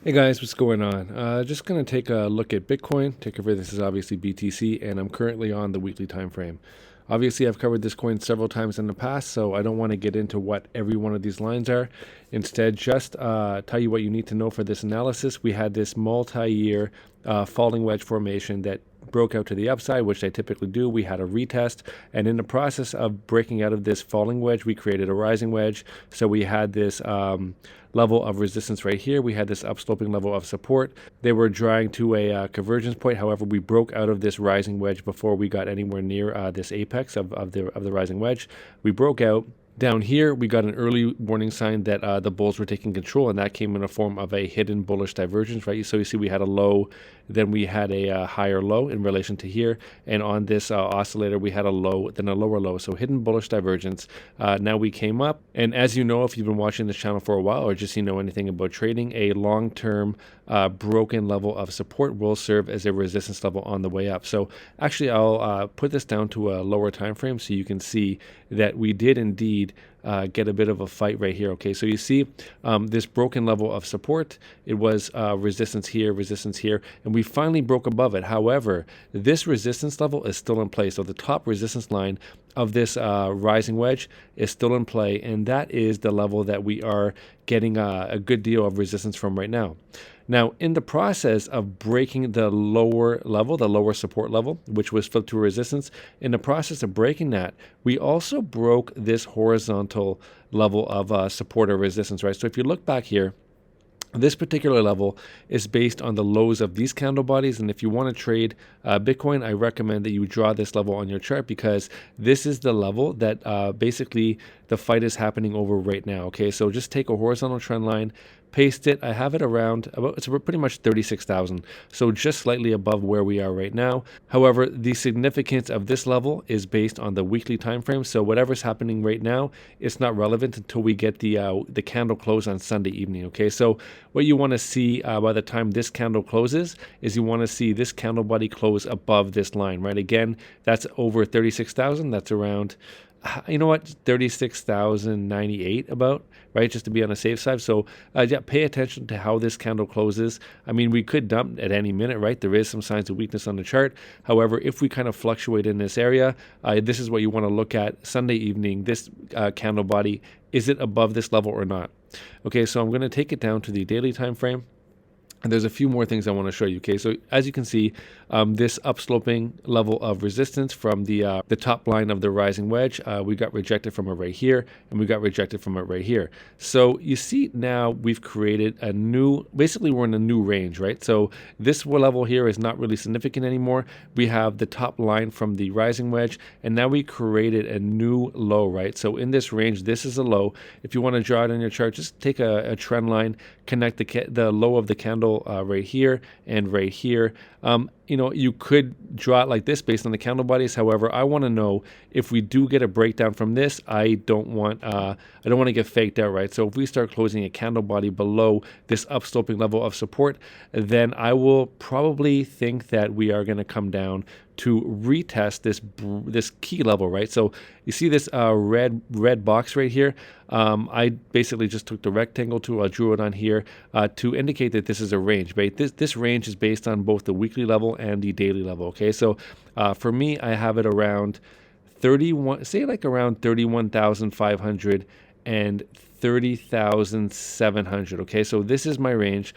Hey guys, what's going on? Just going to take a look at Bitcoin. Ticker for this is obviously BTC, and I'm currently on the weekly time frame. Obviously, I've covered this coin several times in the past, so I don't want to get into what every one of these lines are. Instead, just tell you what you need to know for this analysis. We had this multi-year falling wedge formation that broke out to the upside, which they typically do. We had a retest, and in the process of breaking out of this falling wedge, we created a rising wedge. So we had this level of resistance right here. We had this upsloping level of support. They were drawing to a convergence point. However, we broke out of this rising wedge before we got anywhere near this apex of the rising wedge. We broke out. Down here, we got an early warning sign that the bulls were taking control, and that came in the form of a hidden bullish divergence, right? So you see we had a low, then we had a higher low in relation to here, and on this oscillator, we had a low, then a lower low. So hidden bullish divergence. Now we came up, and as you know, if you've been watching this channel for a while, or just you know anything about trading, a long-term broken level of support will serve as a resistance level on the way up. So actually, I'll put this down to a lower time frame so you can see that we did indeed get a bit of a fight right here. Okay, so you see this broken level of support. It was resistance here, and we finally broke above it. However, this resistance level is still in place. So the top resistance line of this rising wedge is still in play, and that is the level that we are getting a good deal of resistance from right now. Now, in the process of breaking the lower level, the lower support level, which was flipped to resistance, in the process of breaking that, we also broke this horizontal level of support or resistance, right? So if you look back here, this particular level is based on the lows of these candle bodies, and if you want to trade Bitcoin, I recommend that you draw this level on your chart because this is the level that basically the fight is happening over right now. Okay, so just take a horizontal trend line, paste it. I have it around it's pretty much 36,000, so just slightly above where we are right now. However, the significance of this level is based on the weekly time frame. So whatever's happening right now, it's not relevant until we get the candle close on Sunday evening. Okay, so what you want to see by the time this candle closes is you want to see this candle body close above this line, right? Again, that's over 36,000. That's around, you know what, 36,098 about, right? Just to be on the safe side. So yeah, pay attention to how this candle closes. I mean, we could dump at any minute, right? There is some signs of weakness on the chart. However, if we kind of fluctuate in this area, this is what you want to look at Sunday evening. This candle body, is it above this level or not? Okay, so I'm going to take it down to the daily time frame. And there's a few more things I want to show you. Okay, so as you can see, this upsloping level of resistance from the top line of the rising wedge, we got rejected from it right here, and we got rejected from it right here. So you see now we've created a new, basically we're in a new range, right? So this level here is not really significant anymore. We have the top line from the rising wedge, and now we created a new low, right? So in this range, this is a low. If you want to draw it on your chart, just take a trend line, connect the low of the candle right here and right here. You know, you could draw it like this based on the candle bodies. However, I want to know if we do get a breakdown from this. I don't want to get faked out, right? So if we start closing a candle body below this upsloping level of support, then I will probably think that we are going to come down to retest this key level, right? So you see this red box right here. I basically just took the rectangle tool, I drew it on here to indicate that this is a range, right? This range is based on both the weekly level and the daily level. Okay, so for me, I have it around 31, say like around 31,500 and 30,700. Okay, so this is my range.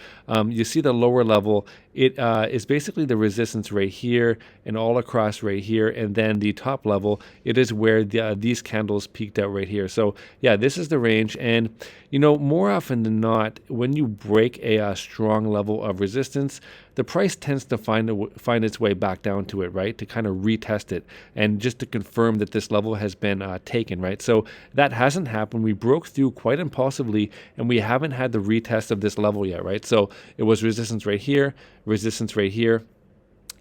You see the lower level, it is basically the resistance right here and all across right here, and then the top level, it is where these candles peaked out right here. So yeah, this is the range, and you know, more often than not, when you break a strong level of resistance, the price tends to find its way back down to it, right? To kind of retest it and just to confirm that this level has been taken, right? So that hasn't happened. We broke through quite impulsively, and we haven't had the retest of this level yet, right? So it was resistance right here, resistance right here.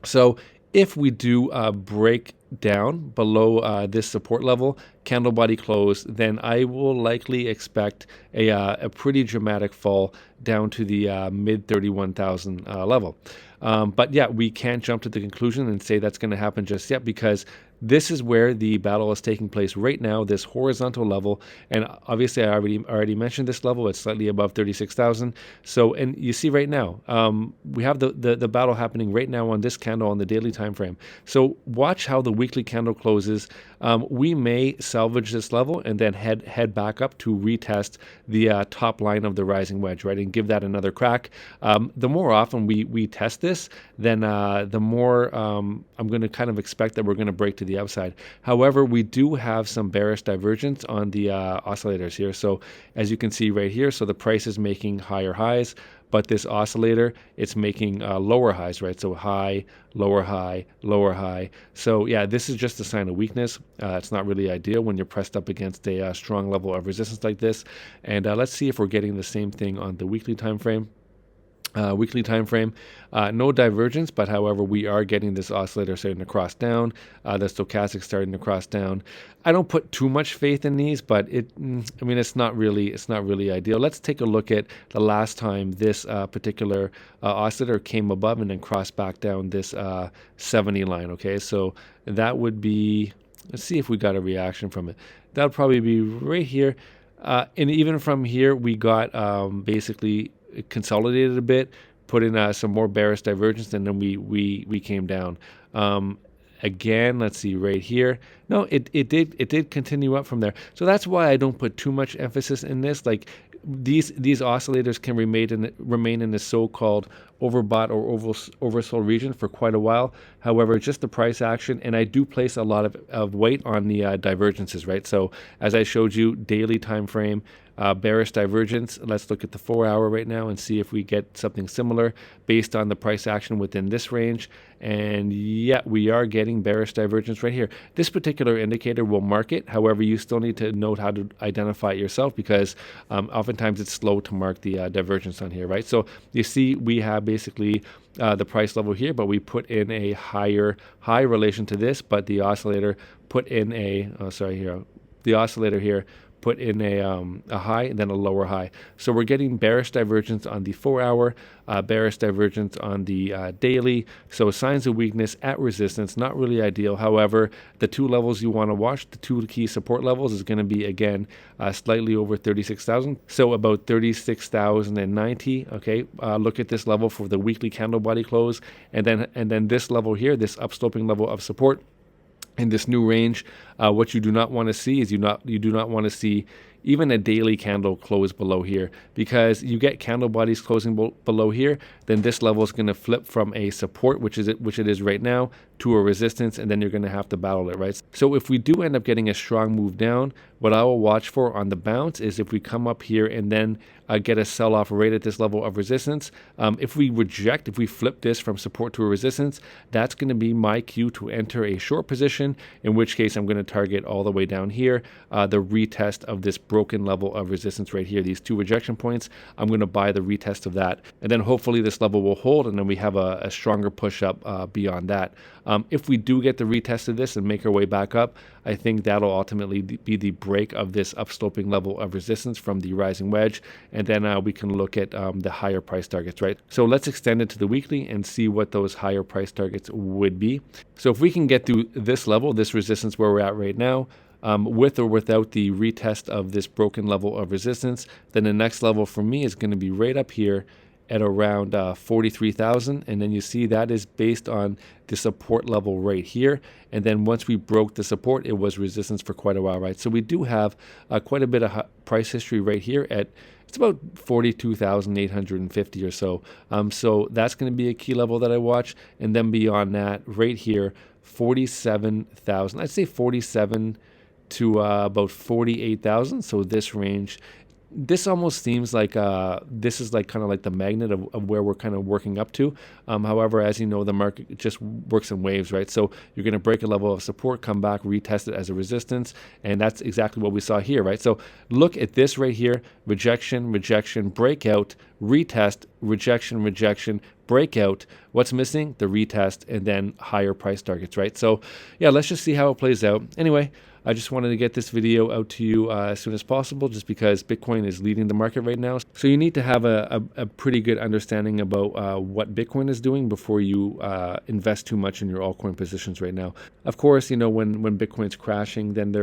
So if we do break down below this support level, candle body close, then I will likely expect a pretty dramatic fall down to the mid 31,000 level. But yeah, we can't jump to the conclusion and say that's going to happen just yet because this is where the battle is taking place right now, this horizontal level. And obviously I already mentioned this level. It's slightly above 36,000. So, and you see right now, we have the battle happening right now on this candle on the daily time frame. So watch how the weekly candle closes. We may salvage this level and then head back up to retest the top line of the rising wedge, right, and give that another crack. The more often we test this, then the more I'm going to kind of expect that we're going to break to the upside. However, we do have some bearish divergence on the oscillators here. So as you can see right here, so the price is making higher highs, but this oscillator, it's making lower highs, right? So high, lower high, lower high. So yeah, this is just a sign of weakness. It's not really ideal when you're pressed up against a strong level of resistance like this. And let's see if we're getting the same thing on the weekly time frame. Weekly time frame, no divergence, but however, we are getting this oscillator starting to cross down, the stochastic starting to cross down. I don't put too much faith in these, but it's not really ideal. Let's take a look at the last time this particular oscillator came above and then crossed back down this 70 line. Okay, so that would be, let's see if we got a reaction from it. That would probably be right here, and even from here, we got basically consolidated a bit, put in some more bearish divergence, and then we came down. Again, let's see right here. No, it did continue up from there. So that's why I don't put too much emphasis in this. Like these oscillators can remain in the so-called overbought or oversold region for quite a while. However, just the price action, and I do place a lot of weight on the divergences, right? So as I showed you, daily time frame, bearish divergence. Let's look at the 4-hour right now and see if we get something similar based on the price action within this range. And yeah, we are getting bearish divergence right here. This particular indicator will mark it. However, you still need to note how to identify it yourself, because oftentimes it's slow to mark the divergence on here, right? So you see we have basically the price level here, but we put in a high relation to this, but the oscillator put in the oscillator here put in a high and then a lower high. So we're getting bearish divergence on the 4-hour, bearish divergence on the daily. So signs of weakness at resistance, not really ideal. However, the two levels you want to watch, the two key support levels, is going to be, again, slightly over 36,000. So about 36,090. Okay, look at this level for the weekly candle body close, and then this level here, this upsloping level of support. In this new range, what you do not want to see is you do not want to see even a daily candle close below here, because you get candle bodies closing below here, then this level is going to flip from a support, which it is right now, to a resistance, and then you're going to have to battle it, right? So if we do end up getting a strong move down, what I will watch for on the bounce is if we come up here and then get a sell-off right at this level of resistance. If we flip this from support to a resistance, that's going to be my cue to enter a short position, in which case I'm going to target all the way down here, the retest of this broken level of resistance right here, these two rejection points. I'm going to buy the retest of that, and then hopefully this level will hold, and then we have a stronger push up beyond that. If we do get the retest of this and make our way back up, I think that'll ultimately be the break of this upsloping level of resistance from the rising wedge, and then we can look at the higher price targets, right? So let's extend it to the weekly and see what those higher price targets would be. So if we can get through this level, this resistance where we're at right now, with or without the retest of this broken level of resistance, then the next level for me is going to be right up here at around 43,000, and then you see that is based on the support level right here. And then once we broke the support, it was resistance for quite a while, right? So we do have quite a bit of price history right here at, it's about 42,850 or so. So that's going to be a key level that I watch. And then beyond that, right here, 47,000. I'd say 47 to about 48,000. So this range, this almost seems like this is like kind of like the magnet of where we're kind of working up to. However, as you know, the market just works in waves, right? So you're going to break a level of support, come back, retest it as a resistance, and that's exactly what we saw here, right? So look at this right here: rejection, rejection, breakout, retest, rejection, rejection, breakout. What's missing? The retest, and then higher price targets, right? So yeah, let's just see how it plays out. Anyway, I just wanted to get this video out to you as soon as possible, just because Bitcoin is leading the market right now. So you need to have a pretty good understanding about what Bitcoin is doing before you invest too much in your altcoin positions right now. Of course, you know, when Bitcoin's crashing, then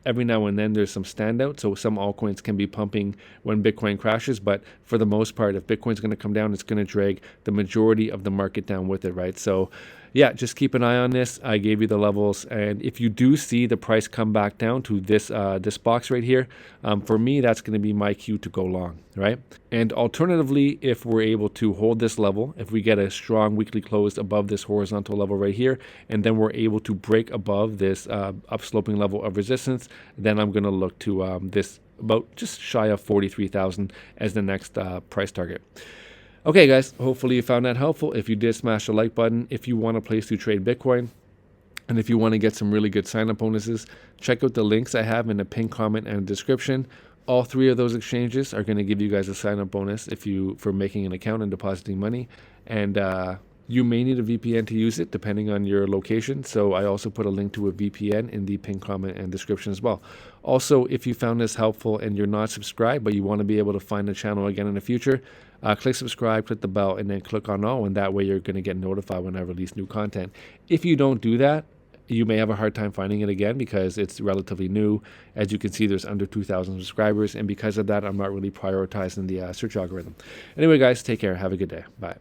every now and then there's some standout. So some altcoins can be pumping when Bitcoin crashes, but for the most part, if Bitcoin's going to come down, it's going to drag the majority of the market down with it, right? So yeah, just keep an eye on this. I gave you the levels, and if you do see the price come back down to this this box right here, for me, that's going to be my cue to go long, right? And alternatively, if we're able to hold this level, if we get a strong weekly close above this horizontal level right here, and then we're able to break above this upsloping level of resistance, then I'm going to look to this about just shy of 43,000 as the next price target. Okay, guys, hopefully you found that helpful. If you did, smash the like button. If you want a place to trade Bitcoin, and if you want to get some really good sign-up bonuses, check out the links I have in the pinned comment and description. All three of those exchanges are going to give you guys a sign-up bonus for making an account and depositing money. And you may need a VPN to use it, depending on your location. So I also put a link to a VPN in the pinned comment and description as well. Also, if you found this helpful and you're not subscribed, but you want to be able to find the channel again in the future, click subscribe, click the bell, and then click on all, and that way you're going to get notified when I release new content. If you don't do that, you may have a hard time finding it again because it's relatively new. As you can see, there's under 2,000 subscribers, and because of that, I'm not really prioritizing the search algorithm. Anyway, guys, take care. Have a good day. Bye.